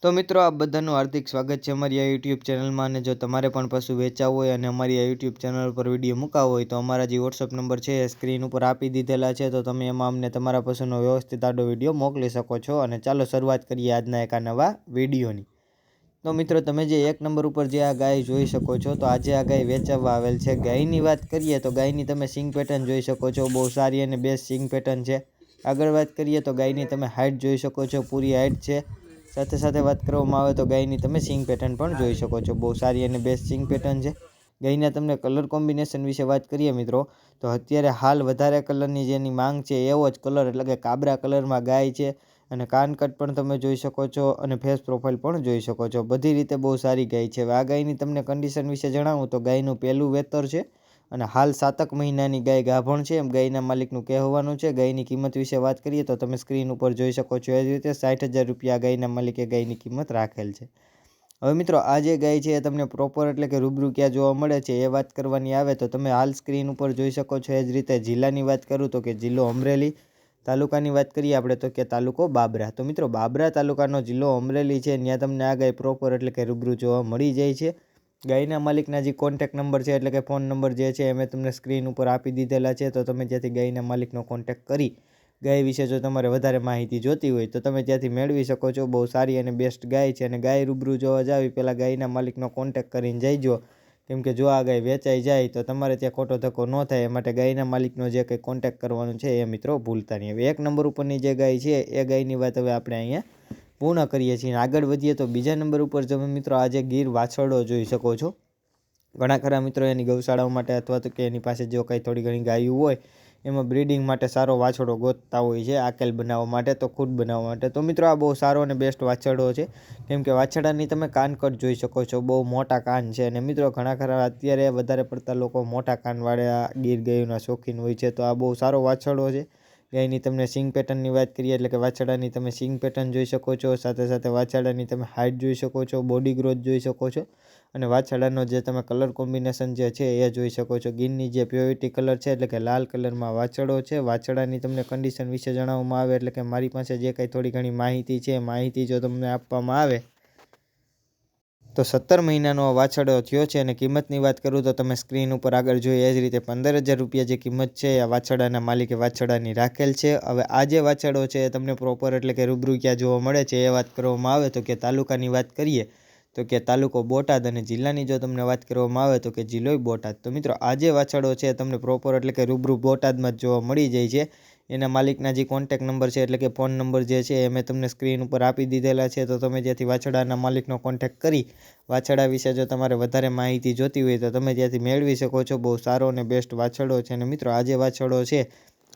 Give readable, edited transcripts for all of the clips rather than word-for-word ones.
तो मित्रों आप बधाનું हार्दिक स्वागत है अमरी आ यूट्यूब चैनल में। અને જો તમારે પણ પશુ વેચાવું હોય અને અમારી આ યુટ્યુબ ચેનલ પર વિડીયો મૂકાવો હોય તો અમારા જે વોટ્સઅપ નંબર છે એ સ્ક્રીન ઉપર આપી દીધેલા છે, તો તમે એમાં અમને તમારા પશુનો વ્યવસ્થિત આડો વિડીયો મોકલી શકો છો। અને ચાલો શરૂઆત કરીએ આજના એક નવા વિડીયોની। तो मित्रों તમે જે એક નંબર ઉપર જે આ ગાય જોઈ શકો છો, તો આજે આ ગાય વેચવા આવેલ છે। ગાયની વાત કરીએ તો ગાયની તમે સિંગ પેટર્ન જોઈ શકો છો, બહુ સારી અને બેસ્ટ સિંગ પેટર્ન છે। આગળ વાત કરીએ તો ગાયની તમે હાઇટ જોઈ શકો છો, પૂરી હાઇટ છે। સાથે સાથે વાત કરવામાં આવે તો ગાયની તમે સિંગ પેટર્ન પણ જોઈ શકો છો, બહુ સારી અને બેસ્ટ સિંગ પેટર્ન છે। ગાયના તમને કલર કોમ્બિનેશન વિશે વાત કરીએ મિત્રો, તો અત્યારે હાલ વધારે કલરની જેની માંગ છે એવો જ કલર એટલે કે કાબરા કલરમાં ગાય છે। અને કાનકટ પણ તમે જોઈ શકો છો અને ફેસ પ્રોફાઇલ પણ જોઈ શકો છો, બધી રીતે બહુ સારી ગાય છે। આ ગાયની તમને કન્ડિશન વિશે જણાવું તો ગાયનું પહેલું વેતર છે અને હાલ 7 મહિનાની ગાય ગાભણ છે એમ ગાયના માલિકનું કહેવાનું છે। ગાયની કિંમત વિશે વાત કરીએ તો તમે સ્ક્રીન ઉપર જોઈ શકો છો એ જ રીતે 60,000 રૂપિયા ગાયના માલિકે ગાયની કિંમત રાખેલ છે। હવે મિત્રો આ જે ગાય છે એ તમને પ્રોપર એટલે કે રૂબરૂ ક્યાં જોવા મળે છે એ વાત કરવાની આવે તો તમે હાલ સ્ક્રીન ઉપર જોઈ શકો છો એ જ રીતે। જિલ્લાની વાત કરું તો કે જિલ્લો અમરેલી, તાલુકાની વાત કરીએ આપણે તો કે તાલુકો બાબરા। તો મિત્રો બાબરા તાલુકાનો જિલ્લો અમરેલી છે, ત્યાં તમને આ ગાય પ્રોપર એટલે કે રૂબરૂ જોવા મળી જાય છે। ગાયના માલિકના જે કોન્ટેક્ટ નંબર છે એટલે કે ફોન નંબર જે છે એ મેં તમને સ્ક્રીન ઉપર આપી દીધેલા છે, તો તમે ત્યાંથી ગાયના માલિકનો કોન્ટેક્ટ કરી ગાય વિશે જો તમારે વધારે માહિતી જોતી હોય તો તમે ત્યાંથી મેળવી શકો છો। બહુ સારી અને બેસ્ટ ગાય છે અને ગાય રૂબરૂ જોવા જાવી પહેલાં ગાયના માલિકનો કોન્ટેક્ટ કરીને જઈજો, કેમ કે જો આ ગાય વેચાઈ જાય તો તમારે ત્યાં ખોટો ધક્કો ન થાય એ માટે ગાયના માલિકનો જે કંઈ કોન્ટેક્ટ કરવાનું છે એ મિત્રો ભૂલતા નહીં। હવે એક નંબર ઉપરની જે ગાય છે એ ગાયની વાત હવે આપણે અહીંયા પૂર્ણ કરીએ છીએ। આગળ વધીએ તો બીજા નંબર ઉપર તમે મિત્રો આજે ગીર વાછરડો જોઈ શકો છો। ઘણા ખરા મિત્રો એની ગૌશાળાઓ માટે અથવા તો કે એની પાસે જો કંઈ થોડી ઘણી ગાયું હોય એમાં બ્રીડિંગ માટે સારો વાછરડો ગોતતા હોય છે આકેલ બનાવવા માટે, તો ખુદ બનાવવા માટે। તો મિત્રો આ બહુ સારો અને બેસ્ટ વાછરડો છે, કેમ કે વાછરડાની તમે કાનકટ જોઈ શકો છો, બહુ મોટા કાન છે। અને મિત્રો ઘણા ખરા અત્યારે વધારે પડતા લોકો મોટા કાનવાળા ગીર ગાયોના શોખીન હોય છે, તો આ બહુ સારો વાછરડો છે। ગાયની તમને સિંગ પેટર્નની વાત કરીએ એટલે કે વાછરડાની તમે સિંગ પેટર્ન જોઈ શકો છો, સાથે સાથે વાછરડાની તમે હાઇટ જોઈ શકો છો, બોડી ગ્રોથ જોઈ શકો છો અને વાછરડાનો જે તમે કલર કોમ્બિનેશન જે છે એ જોઈ શકો છો। ગીરની જે પ્યોરિટી કલર છે એટલે કે લાલ કલરમાં વાછરડો છે। વાછરડાની તમને કન્ડિશન વિશે જણાવવામાં આવે એટલે કે મારી પાસે જે કંઈ થોડી ઘણી માહિતી છે, માહિતી જો તમને આપવામાં આવે તો 17 મહિનાનો વાછરડો થયો છે। અને કિંમતની વાત કરું તો તમે સ્ક્રીન ઉપર આગળ જોઈ એ જ રીતે 15,000 રૂપિયા જે કિંમત છે આ વાછરડાના માલિકે વાછરડાની રાખેલ છે। હવે આ જે વાછરડો છે એ તમને પ્રોપર એટલે કે રૂબરૂ ક્યાં જોવા મળે છે એ વાત કરવામાં આવે તો કે તાલુકાની વાત કરીએ તો કે તાલુકો બોટાદ અને જિલ્લાની જો તમને વાત કરવામાં આવે તો કે જિલ્લો બોટાદ। તો મિત્રો આ જે વાછરડો છે તમને પ્રોપર એટલે કે રૂબરૂ બોટાદમાં જ જોવા મળી જાય છે। એના માલિકના જે કોન્ટેક્ટ નંબર છે એટલે કે ફોન નંબર જે છે એ મેં તમને સ્ક્રીન ઉપર આપી દીધેલા છે, તો તમે ત્યાંથી વાછરડાના માલિકનો કોન્ટેક્ટ કરી વાછરડા વિશે જો તમારે વધારે માહિતી જોતી હોય તો તમે ત્યાંથી મેળવી શકો છો। બહુ સારો અને બેસ્ટ વાછરડો છે। અને મિત્રો આ જે વાછરડો છે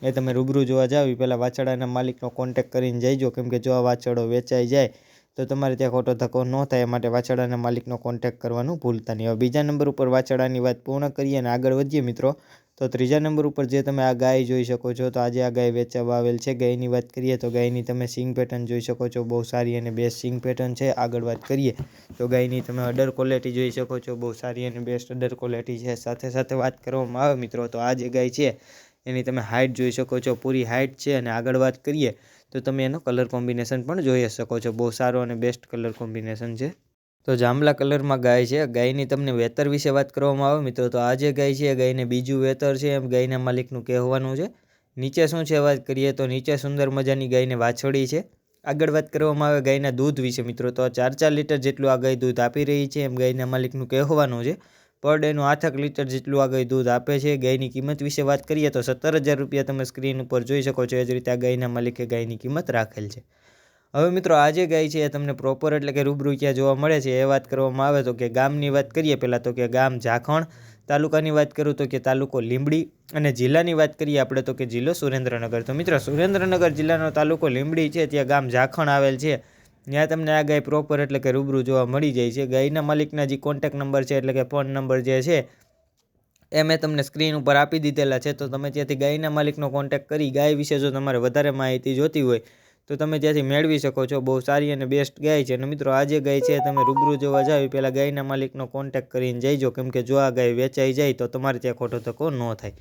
એ તમે રૂબરૂ જોવા જાવ પહેલાં વાછરડાના માલિકનો કોન્ટેક્ટ કરીને જઈજો, કેમ કે જો આ વાછરડો વેચાઈ જાય તો તમારે ત્યાં ખોટો ધક્કો ન થાય એ માટે વાછરડાના માલિકનો કોન્ટેક્ટ કરવાનું ભૂલતા નહીં। હવે બીજા નંબર ઉપર વાછરડાની વાત પૂર્ણ કરીએ અને આગળ વધીએ મિત્રો, તો ત્રીજા નંબર ઉપર જે તમે આ ગાય જોઈ શકો છો, તો આજે આ ગાય વેચવા આવેલ છે। ગાયની વાત કરીએ તો ગાયની તમે સિંગ પેટર્ન જોઈ શકો છો, બહુ સારી અને બેસ્ટ સિંગ પેટર્ન છે। આગળ વાત કરીએ તો ગાયની તમે અડર ક્વોલિટી જોઈ શકો છો, બહુ સારી અને બેસ્ટ અડર ક્વોલિટી છે। સાથે સાથે વાત કરવામાં આવે મિત્રો તો આ જે ગાય છે એની તમે હાઇટ જોઈ શકો છો, પૂરી હાઇટ છે। અને આગળ વાત કરીએ તો તમે એનો કલર કોમ્બિનેશન પણ જોઈ શકો છો, બહુ સારો અને બેસ્ટ કલર કોમ્બિનેશન છે। તો જાંબલા કલરમાં ગાય છે। ગાયની તમને વેતર વિશે વાત કરવામાં આવે મિત્રો તો આ જે ગાય છે ગાયને બીજું વેતર છે એમ ગાયના માલિકનું કહેવાનું છે। નીચે શું છે વાત કરીએ તો નીચે સુંદર મજાની ગાયને વાછડી છે। આગળ વાત કરવામાં આવે ગાયના દૂધ વિશે મિત્રો, તો 4 લીટર જેટલું આ ગાય દૂધ આપી રહી છે એમ ગાયના માલિકનું કહેવાનું છે। પર ડેનું 8 લીટર જેટલું આ ગાય દૂધ આપે છે। ગાયની કિંમત વિશે વાત કરીએ તો 17,000 રૂપિયા તમે સ્ક્રીન ઉપર જોઈ શકો છો, એ જ રીતે આ ગાયના માલિકે ગાયની કિંમત રાખેલ છે। હવે મિત્રો આ જે ગાય છે એ તમને પ્રોપર એટલે કે રૂબરૂ ક્યાં જોવા મળે છે એ વાત કરવામાં આવે તો કે ગામની વાત કરીએ પહેલાં તો કે ગામ ઝાખણ, તાલુકાની વાત કરું તો કે તાલુકો લીંબડી અને જિલ્લાની વાત કરીએ આપણે તો કે જિલ્લો સુરેન્દ્રનગર। તો મિત્રો સુરેન્દ્રનગર જિલ્લાનો તાલુકો લીંબડી છે, ત્યાં ગામ ઝાખણ આવેલ છે, ત્યાં તમને આ ગાય પ્રોપર એટલે કે રૂબરૂ જોવા મળી જાય છે। ગાયના માલિકના જે કોન્ટેક્ટ નંબર છે એટલે કે ફોન નંબર જે છે એ મેં તમને સ્ક્રીન ઉપર આપી દીધેલા છે, તો તમે ત્યાંથી ગાયના માલિકનો કોન્ટેક્ટ કરી ગાય વિશે જો તમારે વધારે માહિતી જોતી હોય તો તમે ત્યાંથી મેળવી શકો છો। બહુ સારી અને બેસ્ટ ગાય છે। અને મિત્રો આ જે ગાય છે તમે રૂબરૂ જોવા જાવ પહેલાં ગાયના માલિકનો કોન્ટેક્ટ કરીને જઈજો, કેમ કે જો આ ગાય વેચાઈ જાય તો તમારે ત્યાં ખોટો ધક્કો ન થાય।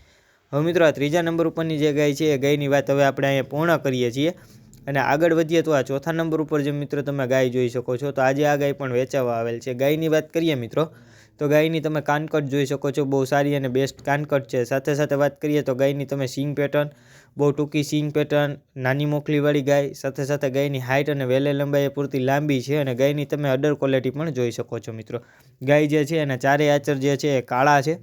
હવે મિત્રો આ ત્રીજા નંબર ઉપરની જે ગાય છે એ ગાયની વાત હવે આપણે અહીંયા પૂર્ણ કરીએ છીએ। અને આગળ વધીએ તો આ ચોથા નંબર ઉપર જે મિત્રો તમે ગાય જોઈ શકો છો, તો આજે આ ગાય પણ વેચાવા આવેલ છે. ગાયની વાત કરીએ મિત્રો તો ગાયની તમે કાનકટ જોઈ શકો છો, બહુ સારી અને બેસ્ટ કાનકટ છે. સાથે સાથે વાત કરીએ તો ગાયની તમે સિંગ પેટર્ન, બહુ ટૂંકી સિંગ પેટર્ન, નાની મોકલીવાળી ગાય. સાથે સાથે ગાયની હાઇટ અને વેલે લંબાઈ પૂરતી લાંબી છે અને ગાયની તમે અડર ક્વોલિટી પણ જોઈ શકો છો મિત્રો. ગાય જે છે એના ચારેય આચર જે છે એ કાળા છે.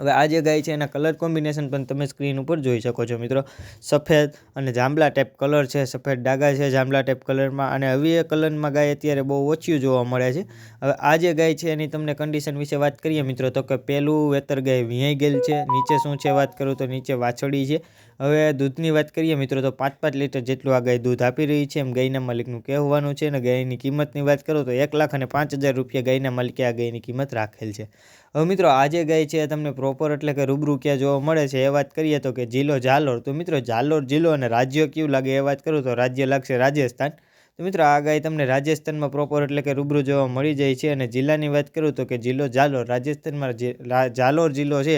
હવે આ જે ગાય છે એના કલર કોમ્બિનેશન પણ તમે સ્ક્રીન ઉપર જોઈ શકો છો મિત્રો. સફેદ અને જાંબલા ટાઈપ કલર છે, સફેદ ડાઘા છે જાંબલા ટાઈપ કલરમાં, અને હવે એ કલરમાં ગાય અત્યારે બહુ ઓછી જોવા મળે છે. હવે આ જે ગાય છે એની તમને કન્ડિશન વિશે વાત કરીએ મિત્રો તો કે પહેલું વેતર ગાય વિયાઈ ગયેલ છે. નીચે શું છે વાત કરું તો નીચે વાછડી છે. હવે દૂધની વાત કરીએ મિત્રો તો 5-5 લીટર જેટલું આ ગાય દૂધ આપી રહી છે એમ ગાયના માલિકનું કહેવાનું છે. અને ગાયની કિંમતની વાત કરું તો 1,05,000 રૂપિયા ગાયના માલિકે આ ગાયની કિંમત રાખેલ છે. હવે મિત્રો આ જે ગાય છે તમને પ્રોપર એટલે કે રૂબરૂ ક્યાં જોવા મળે છે એ વાત કરીએ તો કે જિલ્લો ઝાલોર. તો મિત્રો ઝાલોર જિલ્લો અને રાજ્ય કયું લાગે એ વાત કરું તો રાજ્ય લાગશે રાજસ્થાન. તો મિત્રો આ ગાય તમને રાજસ્થાનમાં પ્રોપર એટલે કે રૂબરૂ જોવા મળી જાય છે. અને જિલ્લાની વાત કરું તો કે જિલ્લો ઝાલોર, રાજસ્થાનમાં જે ઝાલોર જિલ્લો છે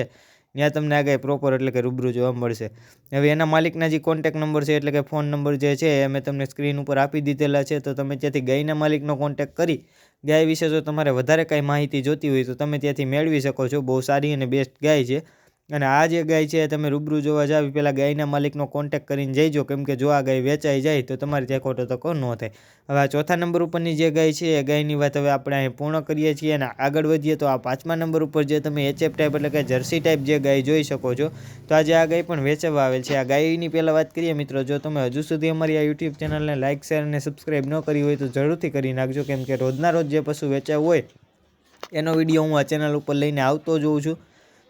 ત્યાં તમને આ ગાય પ્રોપર એટલે કે રૂબરૂ જોવા મળશે. હવે એના માલિકના જે કોન્ટેક નંબર છે એટલે કે ફોન નંબર જે છે એ મેં તમને સ્ક્રીન ઉપર આપી દીધેલા છે. તો તમે ત્યાંથી ગાયના માલિકનો કોન્ટેક કરી ગાય વિશે જો તમારે વધારે કાંઈ માહિતી જોતી હોય તો તમે ત્યાંથી મેળવી શકો છો. બહુ સારી અને બેસ્ટ ગાય છે. અને આ જે ગાય છે તમે રૂબરૂ જોવા જાવ પહેલાં ગાયના માલિકનો કોન્ટેક કરીને જઈજો, કેમ કે જો આ ગાય વેચાઈ જાય તો તમારે ત્યાં ખોટો ધક્કો ન થાય. હવે આ ચોથા નંબર ઉપરની જે ગાય છે એ ગાયની વાત હવે આપણે અહીં પૂર્ણ કરીએ છીએ. અને આગળ વધીએ તો આ 5મા નંબર ઉપર જે તમે HF ટાઈપ એટલે કે જર્સી ટાઈપ જે ગાય જોઈ શકો છો, તો આજે આ ગાય પણ વેચવા આવેલ છે. આ ગાયની પહેલાં વાત કરીએ મિત્રો, જો તમે હજુ સુધી અમારી આ યુટ્યુબ ચેનલને લાઇક, શેર અને સબસ્ક્રાઈબ ન કરી હોય તો જરૂરથી કરી નાખજો, કેમ કે રોજના રોજ જે પશુ વેચાવું હોય એનો વિડીયો હું આ ચેનલ ઉપર લઈને આવતો જ હોઉં છું.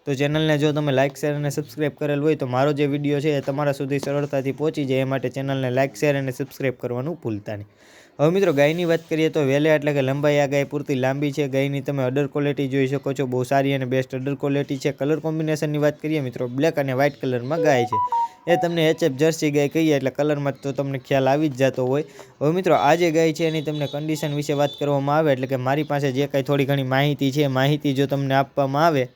તો ચેનલને જો તમે લાઇક, શેર અને સબસ્ક્રાઈબ કરેલ હોય તો મારો જે વિડીયો છે એ તમારા સુધી સરળતાથી પહોંચી જાય એ માટે ચેનલને લાઇક, શેર અને સબસ્ક્રાઈબ કરવાનું ભૂલતા નહીં. હવે મિત્રો ગાયની વાત કરીએ તો વેલે એટલે કે લંબાઈ આ ગાય પૂરતી લાંબી છે. ગાયની તમે અડર ક્વોલિટી જોઈ શકો છો, બહુ સારી અને બેસ્ટ અડર ક્વોલિટી છે. કલર કોમ્બિનેશનની વાત કરીએ મિત્રો, બ્લેક અને વ્હાઇટ કલરમાં ગાય છે. એ તમને HF જર્સી ગાય કહીએ એટલે કલરમાં તો તમને ખ્યાલ આવી જ જતો હોય. હવે મિત્રો આ જે ગાય છે એની તમને કન્ડિશન વિશે વાત કરવામાં આવે એટલે કે મારી પાસે જે કાંઈ થોડી ઘણી માહિતી છે, માહિતી જો તમને આપવામાં આવે,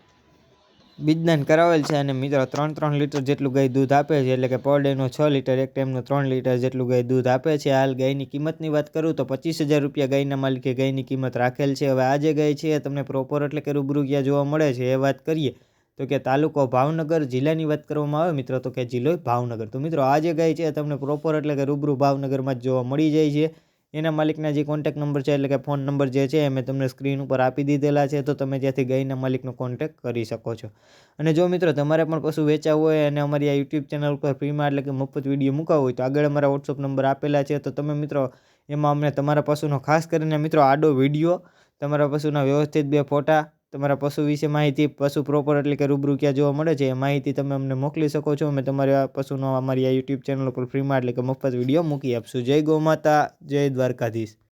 બીજદાન કરાવેલ છે અને મિત્રો 3 લીટર જેટલું ગાય દૂધ આપે છે. એટલે કે પર ડેનું 6 લીટર, એક ટાઈમનું 3 લીટર જેટલું ગાય દૂધ આપે છે. હાલ ગાયની કિંમતની વાત કરું તો 25,000 રૂપિયા ગાયના માલિકે ગાયની કિંમત રાખેલ છે. હવે આ જે ગાય છે એ તમને પ્રોપર એટલે કે રૂબરૂ ક્યાં જોવા મળે છે એ વાત કરીએ તો કે તાલુકો ભાવનગર, જિલ્લાની વાત કરવામાં આવે મિત્રો તો કે જિલ્લો ભાવનગર. તો મિત્રો આ જે ગાય છે તમને પ્રોપર એટલે કે રૂબરૂ ભાવનગરમાં જ જોવા મળી જાય છે. એના માલિકના જે કોન્ટેક નંબર છે એટલે કે ફોન નંબર જે છે એ મેં તમને સ્ક્રીન ઉપર આપી દીધેલા છે. તો તમે ત્યાંથી ગાયના માલિકનો કોન્ટેક કરી શકો છો. અને જો મિત્રો તમારે પણ પશુ વેચાવું હોય અને અમારી આ યુટ્યુબ ચેનલ ઉપર ફ્રીમાં એટલે કે મફત વિડીયો મૂકવા હોય તો આગળ અમારા વોટ્સઅપ નંબર આપેલા છે. તો તમે મિત્રો એમાં અમને તમારા પશુનો ખાસ કરીને મિત્રો આડો વિડીયો, તમારા પશુના વ્યવસ્થિત 2 ફોટા, તમારા પશુ વિશે માહિતી, પશુ પ્રોપર એટલે કે રૂબરૂ ક્યાં જોવા મળે છે એ માહિતી તમે અમને મોકલી શકો છો. અમે તમારા પશુનો અમારી આ યુટ્યુબ ચેનલ ઉપર ફ્રીમાં એટલે કે મફત વિડીયો મૂકી આપશું. જય ગૌ માતા, જય દ્વારકાધીશ.